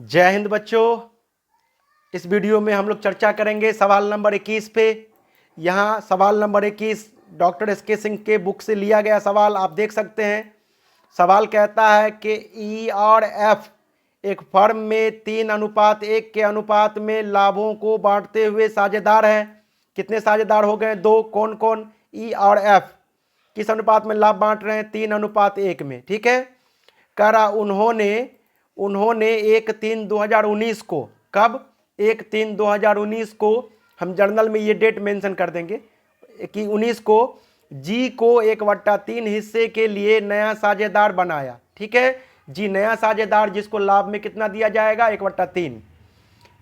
जय हिंद बच्चों। इस वीडियो में हम लोग चर्चा करेंगे सवाल नंबर 21 पे। यहाँ सवाल नंबर 21 डॉक्टर एस.के. सिंह के बुक से लिया गया सवाल आप देख सकते हैं। सवाल कहता है कि ई और एफ एक फर्म में 3:1 के अनुपात में लाभों को बांटते हुए साझेदार हैं। कितने साझेदार हो गए? 2। कौन कौन? ई और एफ किस अनुपात में लाभ बांट रहे हैं? 3:1 में। ठीक है। कह रहा उन्होंने 1/3/2019 को, कब? 1/3/2019 को, हम जर्नल में ये डेट मेंशन कर देंगे कि 19 को जी को 1/3 हिस्से के लिए नया साझेदार बनाया। ठीक है जी, नया साझेदार जिसको लाभ में कितना दिया जाएगा? 1/3।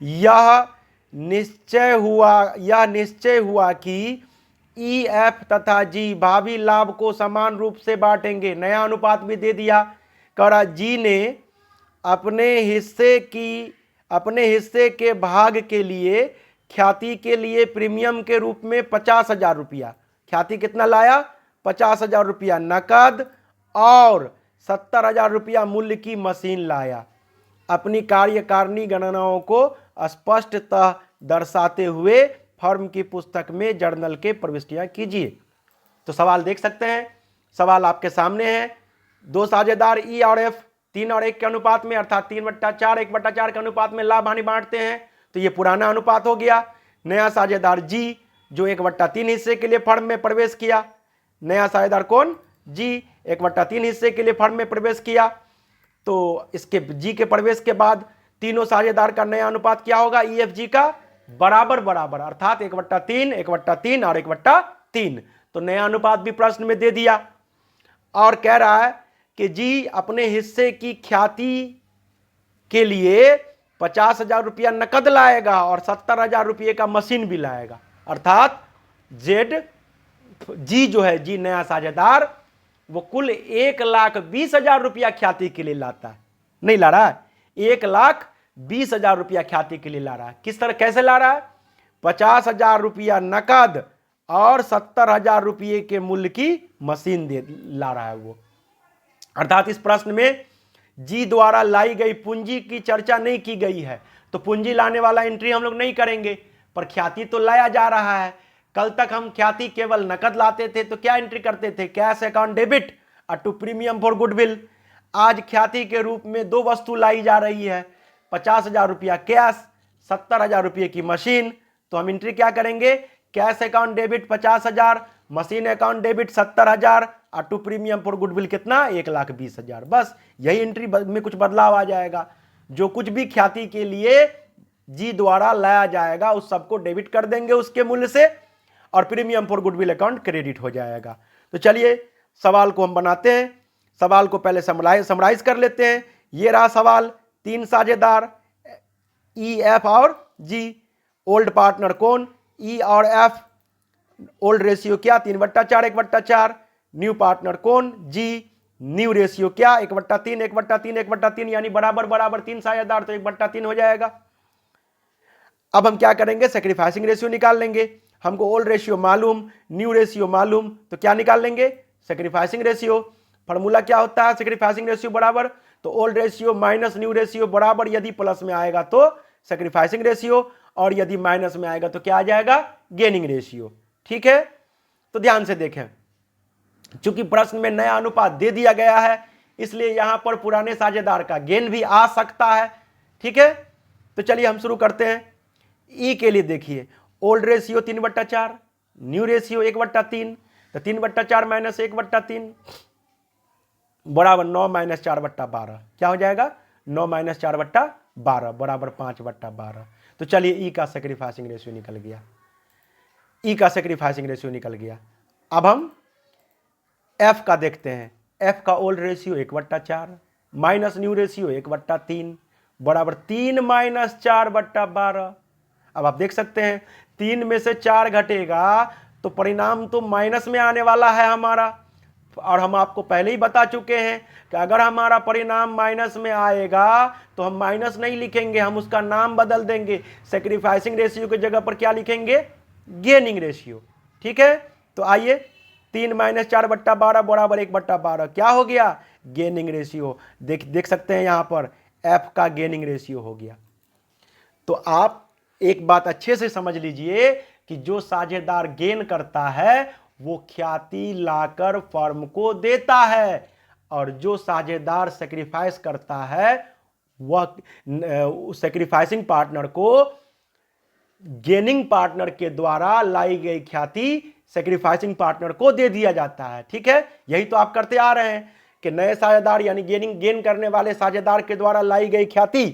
यह निश्चय हुआ कि ई एफ तथा जी भावी लाभ को समान रूप से बांटेंगे। नया अनुपात भी दे दिया। करा जी ने अपने हिस्से के भाग के लिए ख्याति के लिए प्रीमियम के रूप में 50,000 रुपया, ख्याति कितना लाया? 50,000 रुपया नकद और 70,000 रुपया मूल्य की मशीन लाया। अपनी कार्यकारिणी गणनाओं को स्पष्टतः दर्शाते हुए फर्म की पुस्तक में जर्नल के प्रविष्टियां कीजिए। तो सवाल देख सकते हैं, सवाल आपके सामने है। दो साझेदार ई और एफ 3:1 के अनुपात में अर्थात 3/4 1/4 के अनुपात में लाभ हानि बांटते हैं। तो ये पुराना अनुपात हो गया। नया साझेदार जी जो 1/3 हिस्से के लिए फर्म में प्रवेश किया। नया साझेदार कौन? जी 1/3 हिस्से के लिए फर्म में प्रवेश किया। तो इसके जी के प्रवेश के बाद तीनों साझेदार का नया अनुपात क्या होगा? ई एफ जी का बराबर बराबर अर्थात 1/3 1/3 और 1/3। तो नया अनुपात भी प्रश्न में दे दिया और कह रहा है कि जी अपने हिस्से की ख्याति के लिए 50,000 रुपया नकद लाएगा और 70,000 रुपये का मशीन भी लाएगा। अर्थात जी जो है, जी नया साझेदार, वो कुल 1,20,000 रुपया ख्याति के लिए लाता है। नहीं ला रहा है, 1,20,000 रुपया ख्याति के लिए ला रहा है। किस तरह, कैसे ला रहा है? 50,000 रुपया नकद और 70,000 रुपये के मूल्य की मशीन ला रहा है वो। अर्थात इस प्रश्न में जी द्वारा लाई गई पूंजी की चर्चा नहीं की गई है, तो पूंजी लाने वाला एंट्री हम लोग नहीं करेंगे, पर ख्याति तो लाया जा रहा है। कल तक हम ख्याति केवल नकद लाते थे तो क्या एंट्री करते थे? Cash account debit to premium for goodwill. आज ख्याति के रूप में दो वस्तु लाई जा रही है, 50,000 रुपया कैश, 70,000 रुपये की मशीन। तो हम एंट्री क्या करेंगे? Cash account debit 50,000, machine account debit 70,000 और टू प्रीमियम फॉर गुडविल कितना? 1,20,000। बस यही एंट्री में कुछ बदलाव आ जाएगा। जो कुछ भी ख्याति के लिए जी द्वारा लाया जाएगा उस सबको डेबिट कर देंगे उसके मूल्य से और premium for goodwill account credit हो जाएगा। तो चलिए सवाल को हम बनाते हैं। सवाल को पहले समराइज कर लेते हैं। ये रहा सवाल। 3 साझेदार ई एफ और जी। ओल्ड पार्टनर कौन? ई और एफ। ओल्ड रेशियो क्या? 3/4 1/4। न्यू पार्टनर कौन? जी। न्यू रेशियो क्या? 1/3 1/3 1/3 यानी बराबर बराबर 3 साझेदार तो 1/3 हो जाएगा। अब हम क्या करेंगे? सैक्रिफाइसिंग रेशियो निकाल लेंगे। हमको ओल्ड रेशियो मालूम, न्यू रेशियो मालूम, तो क्या निकाल लेंगे? Sacrificing ratio. फॉर्मूला क्या होता है सैक्रिफाइसिंग रेशियो बराबर? तो old ratio minus new ratio बराबर, यदि प्लस में आएगा तो सैक्रिफाइसिंग रेशियो और यदि माइनस में आएगा तो क्या आ जाएगा? Gaining ratio. ठीक है, तो ध्यान से देखें। चूंकि प्रश्न में नया अनुपात दे दिया गया है इसलिए यहां पर पुराने साझेदार का गेन भी आ सकता है। ठीक है, तो चलिए हम शुरू करते हैं। ई के लिए देखिए, ओल्ड रेशियो 3/4, न्यू रेशियो 1/3, तो 3/4 माइनस 1/3 बराबर 9 - 4/12। क्या हो जाएगा? 9 - 4/12 बराबर 5/12। तो चलिए ई का सैक्रिफाइसिंग रेशियो निकल गया। ई का सैक्रिफाइसिंग रेशियो निकल गया। अब हम एफ का देखते हैं। एफ का old ratio 1/4 minus new ratio 1/3 बराबर 3 - 4/12। अब आप देख सकते हैं 3 में से 4 घटेगा तो परिणाम तो माइनस में आने वाला है हमारा। और हम आपको पहले ही बता चुके हैं कि अगर हमारा परिणाम माइनस में आएगा तो हम माइनस नहीं लिखेंगे, हम उसका नाम बदल देंगे। सैक्रिफाइसिंग रेशियो की जगह पर क्या लिखेंगे? Gaining ratio. ठीक है, तो आइए 3 - 4/12 बराबर 1/12 क्या हो गया? Gaining ratio. देख सकते हैं यहां पर एफ का गेनिंग रेशियो हो गया। तो आप एक बात अच्छे से समझ लीजिए कि जो साझेदार गेन करता है वो ख्याति लाकर फर्म को देता है, और जो साझेदार सेक्रीफाइस करता है वह सेक्रीफाइसिंग पार्टनर को गेनिंग पार्टनर के द्वारा लाई गई ख्याति सेक्रीफाइसिंग पार्टनर को दे दिया जाता है। ठीक है, यही तो आप करते आ रहे हैं कि नए साझेदार यानी गेन करने वाले साझेदार के द्वारा लाई गई ख्याति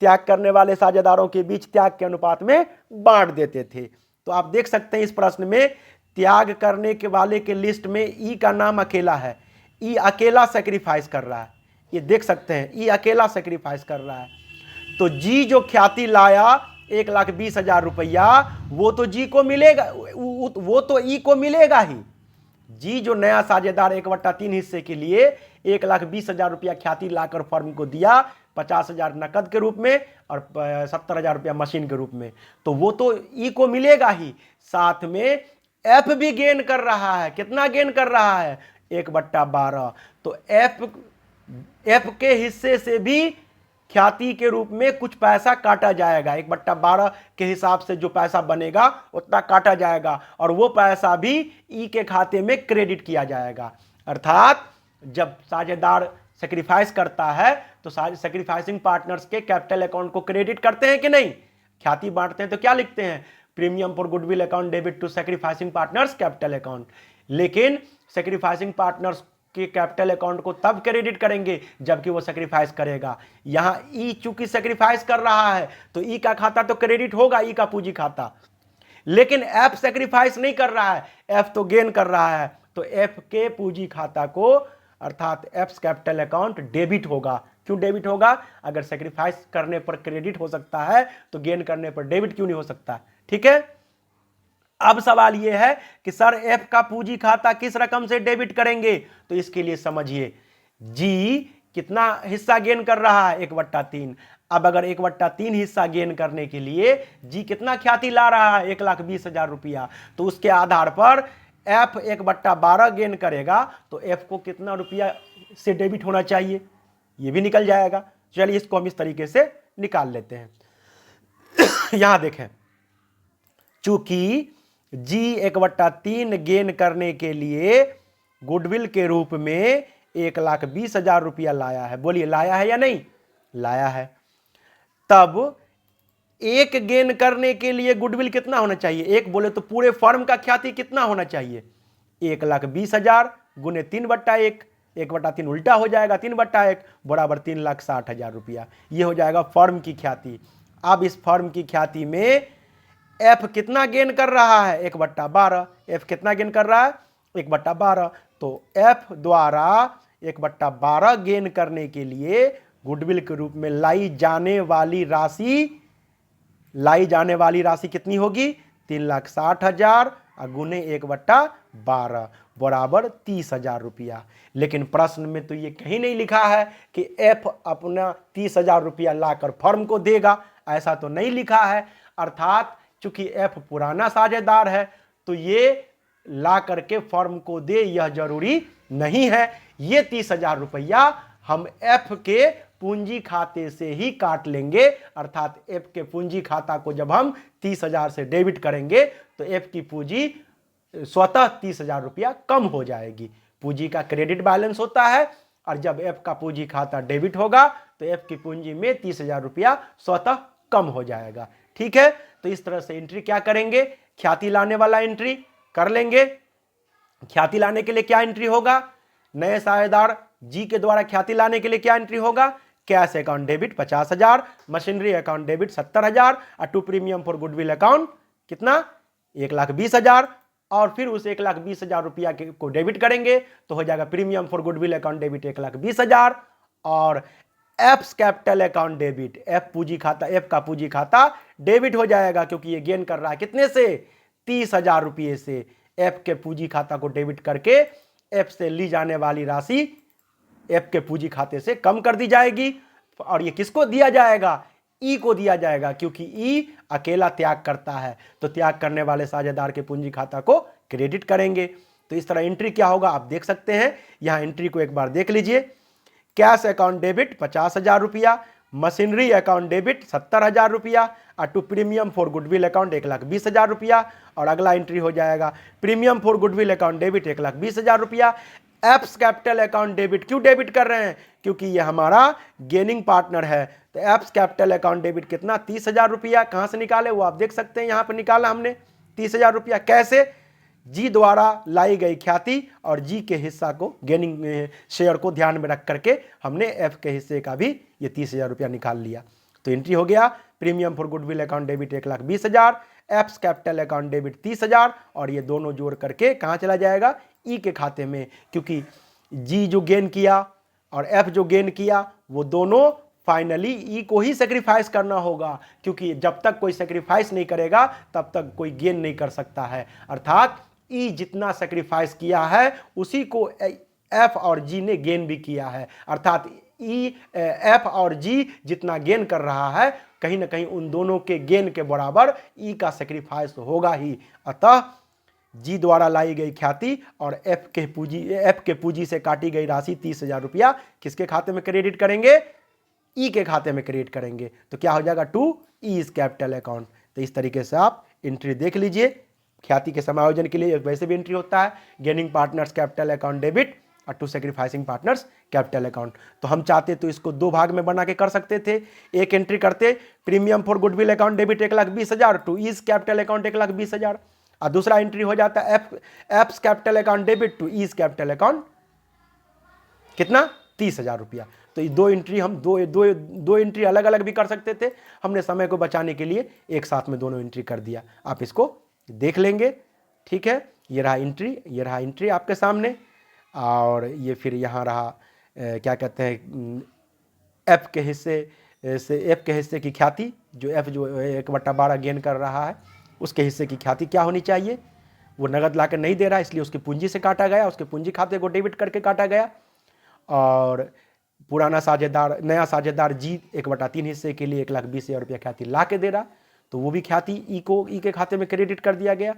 त्याग करने वाले साझेदारों के बीच त्याग के अनुपात में बांट देते थे। तो आप देख सकते हैं इस प्रश्न में त्याग करने के वाले के लिस्ट में ई का नाम अकेला है, ई अकेला सेक्रीफाइस कर रहा है, ये देख सकते हैं ई अकेला सेक्रीफाइस कर रहा है। तो जी जो ख्याति लाया 1,20,000 रुपया वो तो जी को मिलेगा, वो तो ई को मिलेगा ही। जी जो नया साझेदार 1/3 हिस्से के लिए 1,20,000 रुपया ख्याति लाकर फर्म को दिया, 50,000 नकद के रूप में और 70,000 रुपया मशीन के रूप में, तो वो तो ई को मिलेगा ही। साथ में एफ भी गेन कर रहा है। कितना गेन कर रहा है? 1/12। तो एफ के हिस्से से भी ख्याति के रूप में कुछ पैसा काटा जाएगा। 1/12 के हिसाब से जो पैसा बनेगा उतना काटा जाएगा, और वो पैसा भी ई के खाते में क्रेडिट किया जाएगा। अर्थात जब साझेदार सेक्रीफाइस करता है तो सेक्रीफाइसिंग पार्टनर्स के कैपिटल अकाउंट को क्रेडिट करते हैं कि नहीं? ख्याति बांटते हैं तो क्या लिखते हैं? Premium for goodwill account debit to sacrificing partners capital account. लेकिन सेक्रीफाइसिंग पार्टनर्स के कैपिटल अकाउंट को तब क्रेडिट करेंगे जबकि वो सेक्रीफाइस करेगा। यहां ई चूंकि सेक्रीफाइस कर रहा है तो ई का खाता तो क्रेडिट होगा, ई का पूंजी खाता। लेकिन एफ सेक्रीफाइस नहीं कर रहा है, एफ तो गेन कर रहा है, तो एफ के पूंजी खाता को अर्थात एफ कैपिटल अकाउंट डेबिट होगा। क्यों डेबिट होगा? अगर सेक्रीफाइस करने पर क्रेडिट हो सकता है तो गेन करने पर डेबिट क्यों नहीं हो सकता? ठीक है, अब सवाल यह है कि सर एफ का पूंजी खाता किस रकम से डेबिट करेंगे? तो इसके लिए समझिए, जी कितना हिस्सा गेन कर रहा है? 1/3। अब अगर 1/3 हिस्सा गेन करने के लिए जी कितना ख्याति ला रहा है? 1,20,000 रुपया। तो उसके आधार पर एफ 1/12 गेन करेगा तो एफ को कितना रुपया से डेबिट होना चाहिए? ये भी निकल जाएगा। चलिए इसको हम इस तरीके से निकाल लेते हैं। यहां देखें, चूंकि जी 1/3 गेन करने के लिए गुडविल के रूप में 1,20,000 रुपया लाया है। बोलिए लाया है या नहीं? लाया है। तब एक गेन करने के लिए गुडविल कितना होना चाहिए? एक बोले तो पूरे फर्म का ख्याति कितना होना चाहिए? 1,20,000 गुने 3/1, 1/3 उल्टा हो जाएगा 3/1 बराबर 3,60,000 रुपया। यह हो जाएगा फर्म की ख्याति। अब इस फर्म की ख्याति में एफ कितना गेन कर रहा है? 1/12। एफ कितना गेन कर रहा है? 1/12। तो एफ द्वारा 1/12 गेन करने के लिए गुडविल के रूप में लाई जाने वाली राशि कितनी होगी? 3,60,000 और गुने 1/12 बराबर 30,000 रुपया। लेकिन प्रश्न में तो ये कहीं नहीं लिखा है कि एफ अपना 30,000 रुपया लाकर फर्म को देगा, ऐसा तो नहीं लिखा है। अर्थात चूंकि एफ पुराना साझेदार है तो ये ला करके फर्म को दे यह जरूरी नहीं है। ये 30,000 रुपया हम एफ के पूंजी खाते से ही काट लेंगे। अर्थात एफ के पूंजी खाता को जब हम 30,000 से डेबिट करेंगे तो एफ की पूंजी स्वतः 30,000 रुपया कम हो जाएगी। पूंजी का क्रेडिट बैलेंस होता है और जब एफ का पूंजी खाता डेबिट होगा तो एफ की पूंजी में 30,000 रुपया स्वतः कम हो जाएगा। ठीक है, तो इस तरह से एंट्री क्या करेंगे? ख्याति लाने वाला एंट्री कर लेंगे। ख्याति लाने के लिए क्या एंट्री होगा? नए साझेदार जी के द्वारा ख्याति लाने के लिए क्या एंट्री होगा? Cash account debit 50,000, machinery account debit 70,000 और to premium for goodwill account कितना? 1,20,000। और फिर उस 1,20,000 रुपया को डेबिट करेंगे तो हो जाएगा premium for goodwill account debit 1,20,000 और F capital account debit, F का पूंजी खाता डेबिट हो जाएगा क्योंकि ये गेन कर रहा है कितने से? 30,000 रुपये से। एफ के पूंजी खाता को डेबिट करके एफ से ली जाने वाली राशि एफ के पूंजी खाते से कम कर दी जाएगी और ये किसको दिया जाएगा? ई को दिया जाएगा, क्योंकि ई अकेला त्याग करता है तो त्याग करने वाले साझेदार के पूंजी खाता को क्रेडिट करेंगे। तो इस तरह एंट्री क्या होगा आप देख सकते हैं। यहां एंट्री को एक बार देख लीजिए। कैश अकाउंट डेबिट 50,000 रुपया, मशीनरी अकाउंट डेबिट 70,000 रुपया, और to premium for goodwill account 1,20,000 रुपया। और अगला एंट्री हो जाएगा premium for goodwill account debit 1,20,000 रुपया। एप्स कैपिटल अकाउंट डेबिट क्यों डेबिट कर रहे हैं? क्योंकि ये हमारा गेनिंग पार्टनर है। तो एप्स कैपिटल अकाउंट डेबिट कितना? 30,000 रुपया। कहां से निकाले वो आप देख सकते हैं, यहां पर निकाला हमने 30,000 रुपया। कैसे? जी द्वारा लाई गई ख्याति और जी के हिस्सा को, गेनिंग शेयर को ध्यान में रख करके हमने एफ के हिस्से का भी ये 30,000 रुपया निकाल लिया। तो एंट्री हो गया premium for goodwill account debit 1,20,000, apps capital account debit 30,000, और ये दोनों जोड़ करके कहां चला जाएगा? ई के खाते में। क्योंकि जी जो गेन किया और एफ जो गेन किया वो दोनों फाइनली ई को ही सेक्रीफाइस करना होगा, क्योंकि जब तक कोई सेक्रीफाइस नहीं करेगा तब तक कोई गेन नहीं कर सकता है। अर्थात ई जितना सेक्रीफाइस किया है उसी को एफ और जी ने गेन भी किया है। अर्थात ई एफ और जी जितना गेन कर रहा है कहीं ना कहीं उन दोनों के गेन के बराबर ई का सेक्रीफाइस होगा ही। अतः जी द्वारा लाई गई ख्याति और एफ के पूंजी से काटी गई राशि 30,000 रुपया किसके खाते में क्रेडिट करेंगे? ई के खाते में क्रेडिट करेंगे। तो क्या हो जाएगा? To E's capital account. तो इस तरीके से आप एंट्री देख लीजिए। ख्याति के समायोजन के लिए वैसे भी एंट्री होता है, gaining partners capital account debit और to sacrificing partners capital account. तो हम चाहते तो इसको दो भाग में बना के कर सकते थे। एक एंट्री करते premium for goodwill account debit 1,20,000, to E's capital account 1,20,000, और दूसरा एंट्री हो जाता है A's capital account debit to E's capital account कितना? 30,000 रुपया। तो ये दो एंट्री हम दो एंट्री अलग अलग भी कर सकते थे। हमने समय को बचाने के लिए एक साथ में दोनों एंट्री कर दिया। आप इसको देख लेंगे, ठीक है। ये रहा एंट्री आपके सामने, और ये फिर यहाँ रहा क्या कहते हैं एफ के हिस्से की ख्याति, जो एफ जो 1/12 गेन कर रहा है उसके हिस्से की ख्याति क्या होनी चाहिए? वो नगद लाकर नहीं दे रहा, इसलिए उसकी पूंजी से काटा गया, उसके पूंजी खाते को डेबिट करके काटा गया। और नया साझेदार जी 1/3 हिस्से के लिए 1,20,000 रुपया ख्याति ला के दे रहा, तो वो भी ख्याति ई के खाते में क्रेडिट कर दिया गया।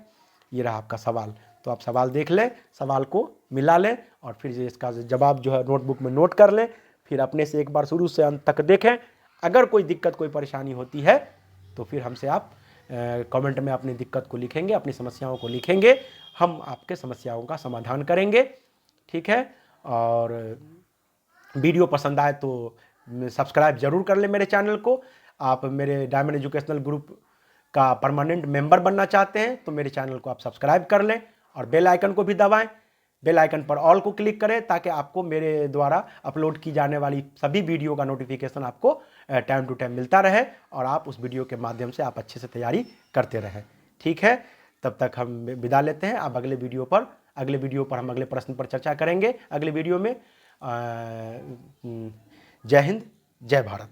ये रहा आपका सवाल। तो आप सवाल देख लें, सवाल को मिला लें और फिर इसका जवाब जो है नोटबुक में नोट कर लें। फिर अपने से एक बार शुरू से अंत तक देखें। अगर कोई दिक्कत, कोई परेशानी होती है तो फिर हमसे आप कमेंट में अपनी दिक्कत को लिखेंगे, अपनी समस्याओं को लिखेंगे, हम आपके समस्याओं का समाधान करेंगे, ठीक है। और वीडियो पसंद आए तो सब्सक्राइब जरूर कर लें मेरे चैनल को। आप मेरे डायमंड एजुकेशनल ग्रुप का परमानेंट मेंबर बनना चाहते हैं तो मेरे चैनल को आप सब्सक्राइब कर लें और बेल आइकन को भी दबाएं। बेल आइकन पर ऑल को क्लिक करें ताकि आपको मेरे द्वारा अपलोड की जाने वाली सभी वीडियो का नोटिफिकेशन आपको टाइम टू टाइम मिलता रहे और आप उस वीडियो के माध्यम से आप अच्छे से तैयारी करते रहें, ठीक है। तब तक हम विदा लेते हैं। अब अगले वीडियो पर हम अगले प्रश्न पर चर्चा करेंगे अगले वीडियो में। जय हिंद, जय भारत।